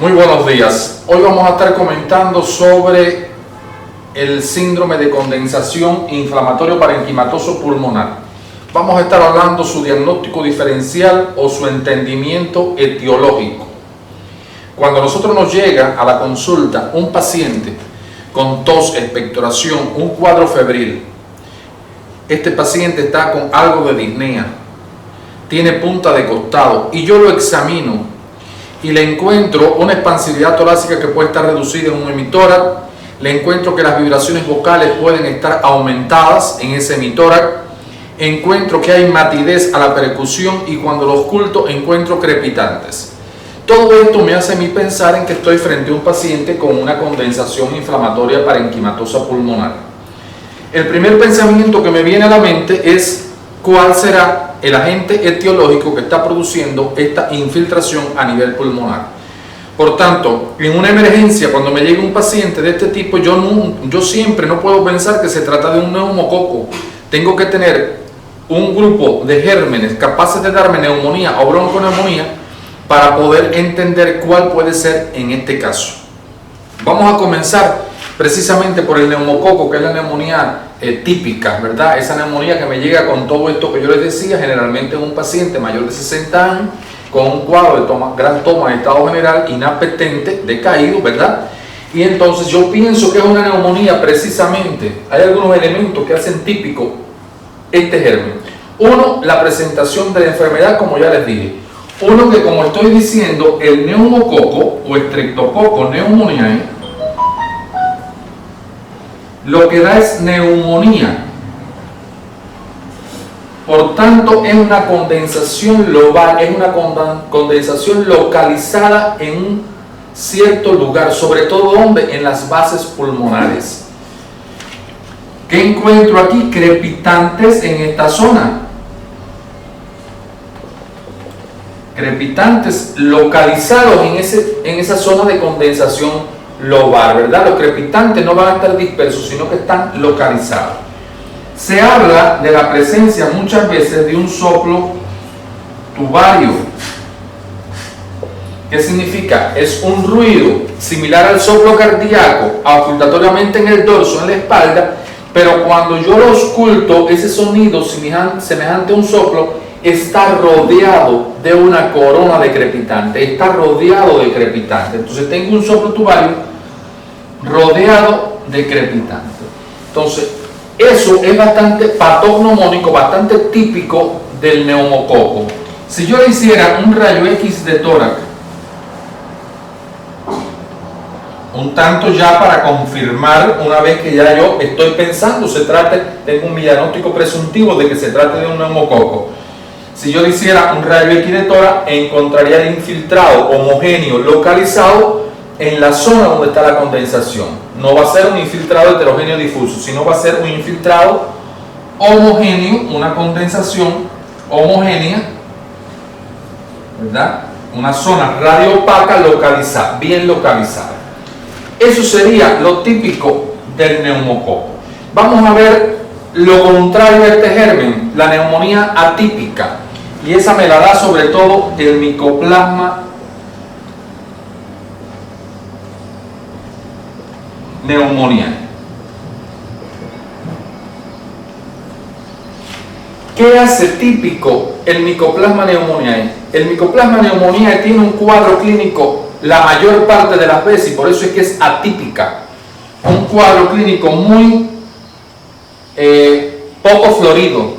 Muy buenos días. Hoy vamos a estar comentando sobre el síndrome de condensación inflamatorio parenquimatoso pulmonar. Vamos a estar hablando su diagnóstico diferencial o su entendimiento etiológico. Cuando a nosotros nos llega a la consulta un paciente con tos, expectoración, un cuadro febril, este paciente está con algo de disnea, tiene punta de costado y yo lo examino y le encuentro una expansividad torácica que puede estar reducida en un hemitórax, le encuentro que las vibraciones vocales pueden estar aumentadas en ese hemitórax, encuentro que hay matidez a la percusión y cuando lo oculto encuentro crepitantes. Todo esto me hace a mí pensar en que estoy frente a un paciente con una condensación inflamatoria parenquimatosa pulmonar. El primer pensamiento que me viene a la mente es cuál será el agente etiológico que está produciendo esta infiltración a nivel pulmonar. Por tanto, en una emergencia, cuando me llega un paciente de este tipo, yo siempre no puedo pensar que se trata de un neumococo. Tengo que tener un grupo de gérmenes capaces de darme neumonía o bronconeumonía para poder entender cuál puede ser en este caso. Vamos a comenzar precisamente por el neumococo, que es la neumonía típica, ¿verdad? Esa neumonía que me llega con todo esto que yo les decía, generalmente en un paciente mayor de 60 años, con un cuadro de gran toma de estado general, inapetente, decaído, ¿verdad? Y entonces yo pienso que es una neumonía precisamente. Hay algunos elementos que hacen típico este germen. Uno, la presentación de la enfermedad, como ya les dije. Uno, que como estoy diciendo, el neumococo o Streptococcus pneumoniae lo que da es neumonía. Por tanto, es una condensación local, es una condensación localizada en un cierto lugar, sobre todo ¿dónde? En las bases pulmonares. ¿Qué encuentro aquí? Crepitantes en esta zona. Crepitantes localizados en esa zona de condensación lobar, ¿verdad? Los crepitantes no van a estar dispersos, sino que están localizados. Se habla de la presencia muchas veces de un soplo tubario. ¿Qué significa? Es un ruido similar al soplo cardíaco, ocultatoriamente en el dorso, en la espalda, pero cuando yo lo ausculto, ese sonido semejante a un soplo está rodeado de una corona de crepitante, está rodeado de crepitante. Entonces tengo un soplo tubario rodeado de crepitante. Entonces, eso es bastante patognomónico, bastante típico del neumococo. Si yo le hiciera un rayo X de tórax, un tanto ya para confirmar, una vez que ya yo estoy pensando, tengo un diagnóstico presuntivo de que se trate de un neumococo. Si yo le hiciera un rayo X de tórax, encontraría el infiltrado homogéneo localizado en la zona donde está la condensación. No va a ser un infiltrado heterogéneo difuso, sino va a ser un infiltrado homogéneo, una condensación homogénea, ¿verdad? Una zona radiopaca localizada, bien localizada. Eso sería lo típico del neumococo. Vamos a ver lo contrario a este germen, la neumonía atípica. Y esa me la da sobre todo el Mycoplasma pneumoniae. ¿Qué hace típico el Mycoplasma pneumoniae? El Mycoplasma pneumoniae tiene un cuadro clínico la mayor parte de las veces y por eso es que es atípica. Un cuadro clínico muy poco florido,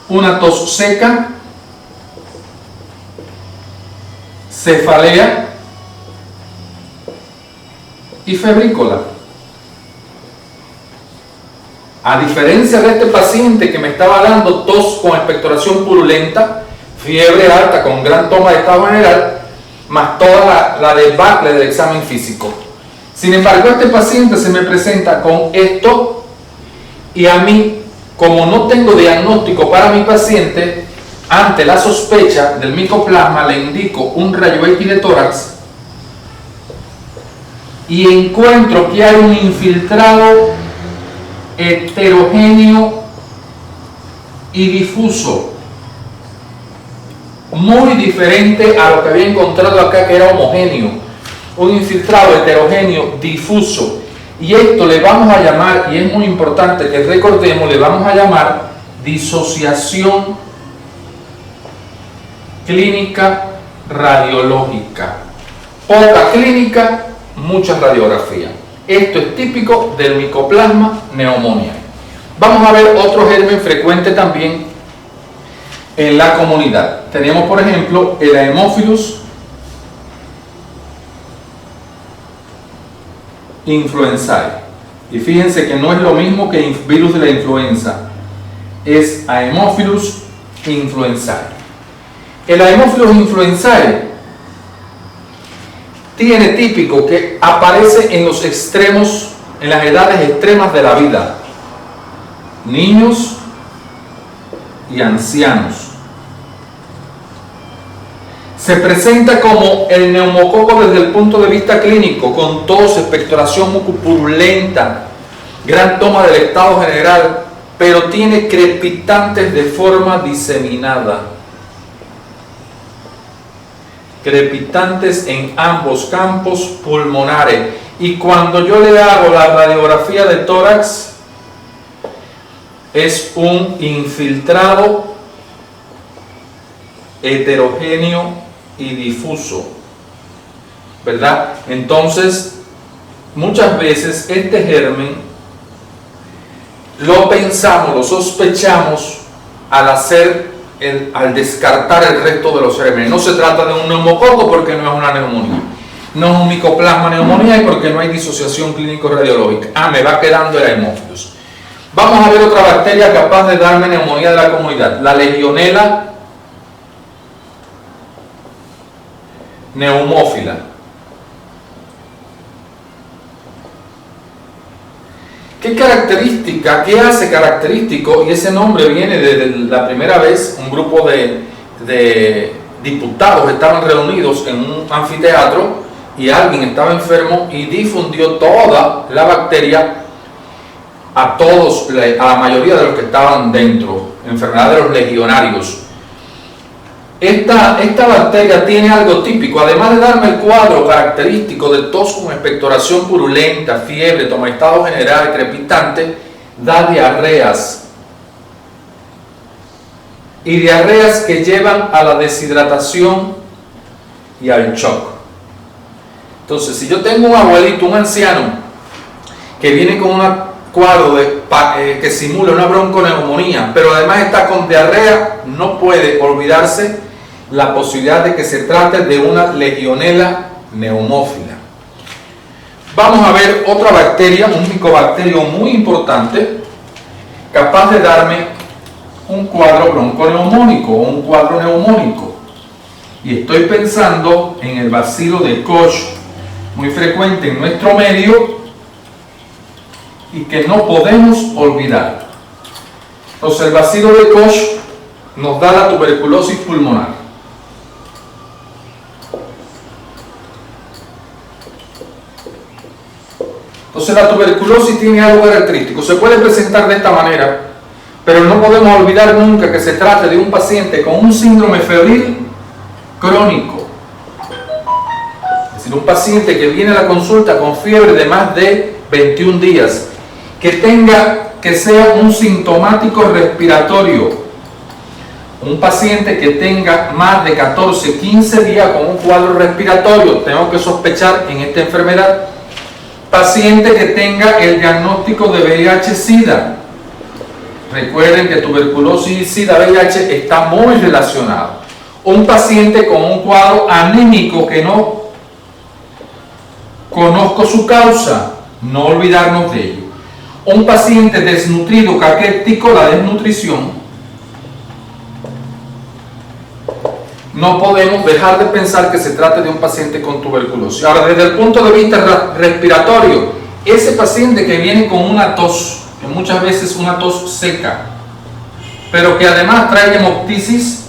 una tos seca, cefalea y febrícola. A diferencia de este paciente que me estaba dando tos con expectoración purulenta, fiebre alta con gran toma de estado general, más toda la debacle del examen físico. Sin embargo, este paciente se me presenta con esto y a mí, como no tengo diagnóstico para mi paciente, ante la sospecha del micoplasma le indico un rayo X de tórax y encuentro que hay un infiltrado heterogéneo y difuso, muy diferente a lo que había encontrado acá, que era homogéneo. un infiltrado heterogéneo difuso. Y esto le vamos a llamar, y es muy importante que recordemos, le vamos a llamar disociación clínica radiológica. Poca clínica, mucha radiografía. Esto es típico del Mycoplasma pneumoniae. Vamos a ver otro germen frecuente también en la comunidad. Tenemos, por ejemplo, el Haemophilus influenzae. Y fíjense que no es lo mismo que el virus de la influenza, es Haemophilus influenzae. El Haemophilus influenzae tiene típico que aparece en los extremos, en las edades extremas de la vida, niños y ancianos. Se presenta como el neumococo desde el punto de vista clínico, con tos, expectoración mucopurulenta, gran toma del estado general, pero tiene crepitantes de forma diseminada. Crepitantes en ambos campos pulmonares. Y cuando yo le hago la radiografía de tórax, es un infiltrado heterogéneo y difuso, ¿verdad? Entonces, muchas veces este germen lo pensamos, lo sospechamos al descartar el resto de los gérmenes. No se trata de un neumococo porque no es una neumonía, no es un Mycoplasma pneumoniae porque no hay disociación clínico-radiológica. Me va quedando el Haemophilus. Vamos a ver otra bacteria capaz de darme neumonía de la comunidad, la Legionella neumófila. ¿Qué característica, qué hace característico? Y ese nombre viene de la primera vez, un grupo de diputados estaban reunidos en un anfiteatro y alguien estaba enfermo y difundió toda la bacteria a la mayoría de los que estaban dentro, enfermedad de los legionarios. Esta bacteria tiene algo típico, además de darme el cuadro característico de tos con expectoración purulenta, fiebre, toma de estado general, crepitante, da diarreas. Y diarreas que llevan a la deshidratación y al shock. Entonces, si yo tengo un abuelito, un anciano, que viene con un cuadro que simula una bronconeumonía, pero además está con diarrea, no puede olvidarse la posibilidad de que se trate de una Legionella neumófila. Vamos a ver otra bacteria, un micobacterio muy importante, capaz de darme un cuadro bronconeumónico o un cuadro neumónico. Y estoy pensando en el bacilo de Koch, muy frecuente en nuestro medio y que no podemos olvidar. Entonces, el bacilo de Koch nos da la tuberculosis pulmonar. Entonces, la tuberculosis tiene algo característico. Se puede presentar de esta manera, pero no podemos olvidar nunca que se trate de un paciente con un síndrome febril crónico. Es decir, un paciente que viene a la consulta con fiebre de más de 21 días, que sea un sintomático respiratorio, un paciente que tenga más de 14, 15 días con un cuadro respiratorio, tengo que sospechar en esta enfermedad. Paciente que tenga el diagnóstico de VIH-Sida. Recuerden que tuberculosis y SIDA-VIH está muy relacionado. Un paciente con un cuadro anémico que no conozco su causa, no olvidarnos de ello. Un paciente desnutrido, caquético, la desnutrición. No podemos dejar de pensar que se trata de un paciente con tuberculosis. Ahora, desde el punto de vista respiratorio, ese paciente que viene con una tos, que muchas veces una tos seca, pero que además trae hemoptisis,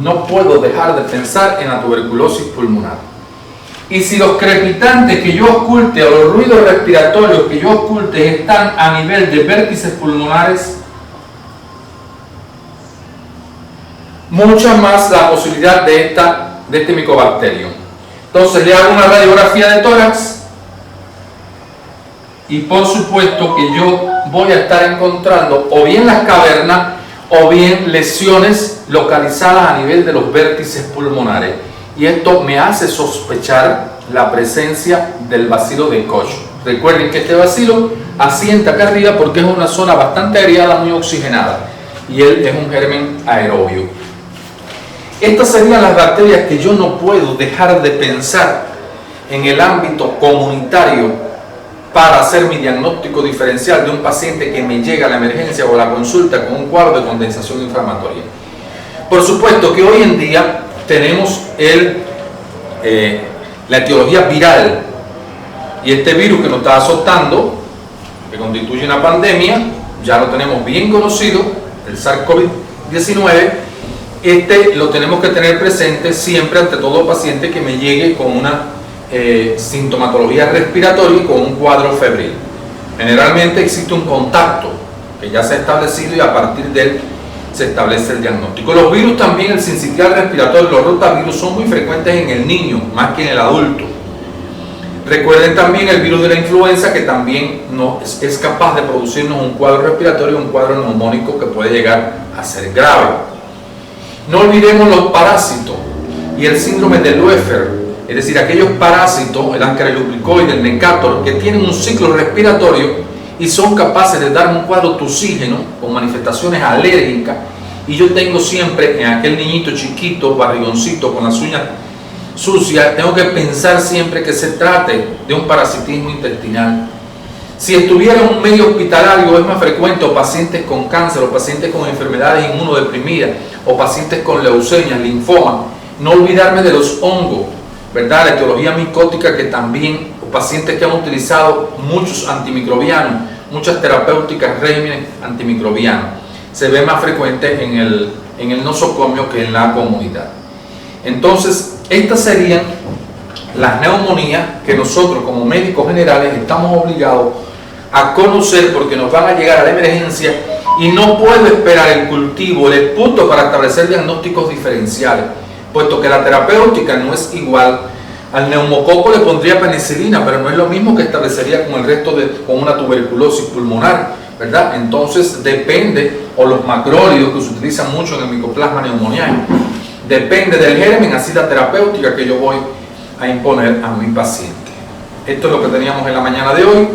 no puedo dejar de pensar en la tuberculosis pulmonar. Y si los crepitantes que yo oculte o los ruidos respiratorios que yo oculte están a nivel de vértices pulmonares, mucha más la posibilidad de este micobacterio. Entonces le hago una radiografía de tórax y por supuesto que yo voy a estar encontrando o bien las cavernas o bien lesiones localizadas a nivel de los vértices pulmonares. Y esto me hace sospechar la presencia del bacilo de Koch. Recuerden que este bacilo asienta acá arriba porque es una zona bastante aireada, muy oxigenada. Y él es un germen aerobio. Estas serían las bacterias que yo no puedo dejar de pensar en el ámbito comunitario para hacer mi diagnóstico diferencial de un paciente que me llega a la emergencia o a la consulta con un cuadro de condensación inflamatoria. Por supuesto que hoy en día tenemos la etiología viral, y este virus que nos está azotando, que constituye una pandemia, ya lo tenemos bien conocido, el SARS-CoV-19. Este lo tenemos que tener presente siempre ante todo paciente que me llegue con una sintomatología respiratoria y con un cuadro febril. Generalmente existe un contacto que ya se ha establecido y a partir de él se establece el diagnóstico. Los virus también, el sincicial respiratorio, los rotavirus son muy frecuentes en el niño más que en el adulto. Recuerden también el virus de la influenza, que también es capaz de producirnos un cuadro respiratorio, un cuadro neumónico que puede llegar a ser grave. No olvidemos los parásitos y el síndrome de Loeffler, es decir, aquellos parásitos, el Ascarilloplicoides, el Necator, que tienen un ciclo respiratorio y son capaces de dar un cuadro tusígeno con manifestaciones alérgicas. Y yo tengo siempre en aquel niñito chiquito, barrigoncito, con las uñas sucias, tengo que pensar siempre que se trate de un parasitismo intestinal. Si estuviera en un medio hospitalario es más frecuente, o pacientes con cáncer, o pacientes con enfermedades inmunodeprimidas, o pacientes con leucemia, linfoma. No olvidarme de los hongos, ¿verdad? La etiología micótica, que también, o pacientes que han utilizado muchos antimicrobianos, muchas terapéuticas regímenes antimicrobianos. Se ve más frecuente en el nosocomio que en la comunidad. Entonces, estas serían las neumonías que nosotros como médicos generales estamos obligados a conocer, porque nos van a llegar a la emergencia y no puedo esperar el cultivo, el punto para establecer diagnósticos diferenciales, puesto que la terapéutica no es igual. Al neumococo le pondría penicilina, pero no es lo mismo que establecería con el resto con una tuberculosis pulmonar, ¿verdad? Entonces depende, o los macrólidos que se utilizan mucho en el Mycoplasma pneumoniae, depende del germen, así la terapéutica que yo voy a imponer a mi paciente. Esto es lo que teníamos en la mañana de hoy.